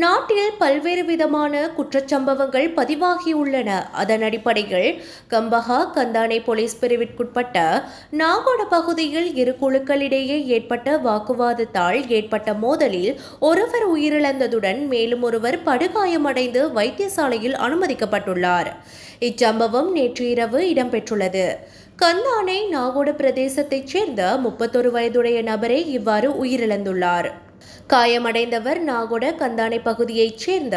நாட்டில் பல்வேறு விதமான குற்றச்சம்பவங்கள் பதிவாகியுள்ளன. அதன் அடிப்படையில் கம்பஹா கந்தானை போலீஸ் பிரிவிற்குட்பட்ட நாகோட பகுதியில் இரு குழுக்களிடையே ஏற்பட்ட வாக்குவாதத்தால் ஏற்பட்ட மோதலில் ஒருவர் உயிரிழந்ததுடன் மேலும் ஒருவர் படுகாயமடைந்து வைத்தியசாலையில் அனுமதிக்கப்பட்டுள்ளார். இச்சம்பவம் நேற்று இரவு இடம்பெற்றுள்ளது. கந்தானை நாகோட பிரதேசத்தைச் சேர்ந்த 31 வயதுடைய நபரே இவ்வாறு உயிரிழந்துள்ளார். காயமடைந்தவர் நாகொட கந்தானை பகுதியைச் சேர்ந்த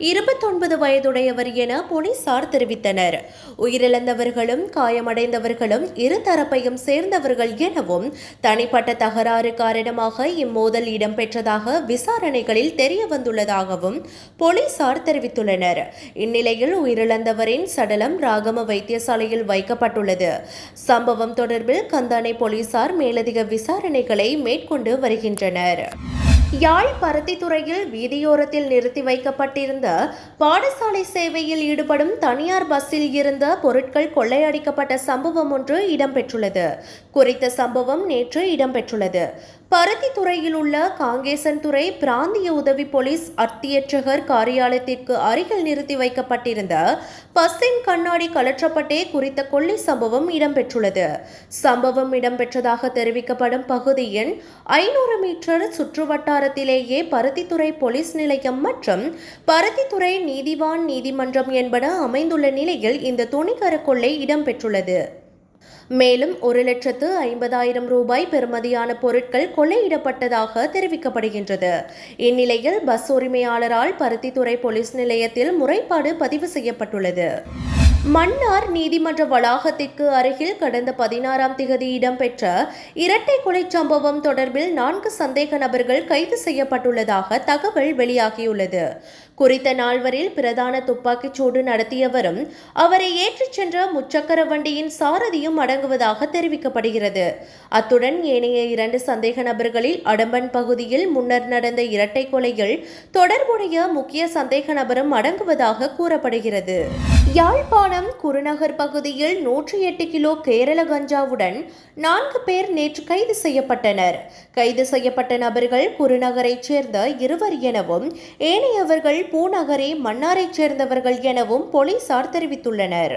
29 வயதுடையவர் என போலீசார் தெரிவித்தனர். உயிரிழந்தவர்களும் காயமடைந்தவர்களும் இரு தரப்பையும் சேர்ந்தவர்கள் எனவும் தனிப்பட்ட தகராறு காரணமாக இம்மோதல் இடம்பெற்றதாக விசாரணைகளில் தெரியவந்துள்ளதாகவும் போலீசார் தெரிவித்துள்ளனர். இந்நிலையில் உயிரிழந்தவரின் சடலம் ராகம வைத்தியசாலையில் வைக்கப்பட்டுள்ளது. சம்பவம் தொடர்பில் கந்தானை போலீசார் மேலதிக விசாரணைகளை மேற்கொண்டு வருகின்றனர். யாழ் பருத்தித்துறையில் வீதியோரத்தில் நிறுத்தி வைக்கப்பட்டிருந்த பாடசாலை சேவையில் ஈடுபடும் தனியார் பஸ்ஸில் இருந்த பொருட்கள் கொள்ளையடிக்கப்பட்ட சம்பவம் ஒன்று இடம்பெற்றுள்ளது. குறித்த சம்பவம் நேற்று இடம்பெற்றுள்ளது. பருத்தித்துறையில் உள்ள காங்கேசன்துறை பிராந்திய உதவி போலீஸ் அத்தியட்சகர் காரியாலயத்திற்கு அருகில் நிறுத்தி வைக்கப்பட்டிருந்த பஸ்ஸின் கண்ணாடி கலற்றப்பட்டே குறித்த கொள்ளை சம்பவம் இடம்பெற்றுள்ளது. சம்பவம் இடம்பெற்றதாக தெரிவிக்கப்படும் பகுதியின் 500 மீட்டர் சுற்றுவட்டாரத்திலேயே பருத்தித்துறை போலீஸ் நிலையம் மற்றும் பருத்தித்துறை நீதிவான் நீதிமன்றம் என்பன அமைந்துள்ள நிலையில் இந்த துணிகர கொள்ளை இடம்பெற்றுள்ளது. மேலும் 1,50,000 ரூபாய் பெறுமதியான பொருட்கள் கொள்ளையிடப்பட்டதாக தெரிவிக்கப்படுகின்றது. இந்நிலையில் பஸ் உரிமையாளரால் பருத்தித்துறை போலீஸ் நிலையத்தில் முறைப்பாடு பதிவு செய்யப்பட்டுள்ளது. மன்னார் நீதிமன்ற வளாகத்திற்கு அருகில் கடந்த 16ஆம் திகதி இடம்பெற்ற இரட்டை கொலை சம்பவம் தொடர்பில் 4 சந்தேக நபர்கள் கைது செய்யப்பட்டுள்ளதாக தகவல் வெளியாகியுள்ளது. குறித்த நால்வரில் பிரதான துப்பாக்கிச்சூடு நடத்தியவரும் அவரை ஏற்றிச் சென்ற முச்சக்கர வண்டியின் சாரதியும் அடங்குவதாக தெரிவிக்கப்படுகிறது. அத்துடன் ஏனைய 2 சந்தேக நபர்களில் அடம்பன் பகுதியில் முன்னர் நடந்த இரட்டை கொலையில் தொடர்புடைய முக்கிய சந்தேக நபரும் அடங்குவதாக கூறப்படுகிறது. யாழ்ப்பாணம் குருநகர் பகுதியில் 108 கிலோ கேரள கஞ்சாவுடன் 4 பேர் நேற்று கைது செய்யப்பட்டனர். கைது செய்யப்பட்ட நபர்கள் குருநகரைச் சேர்ந்த 2 எனவும் ஏனையவர்கள் பூநகரே மன்னாரைச் சேர்ந்தவர்கள் எனவும் போலீசார் தெரிவித்துள்ளனர்.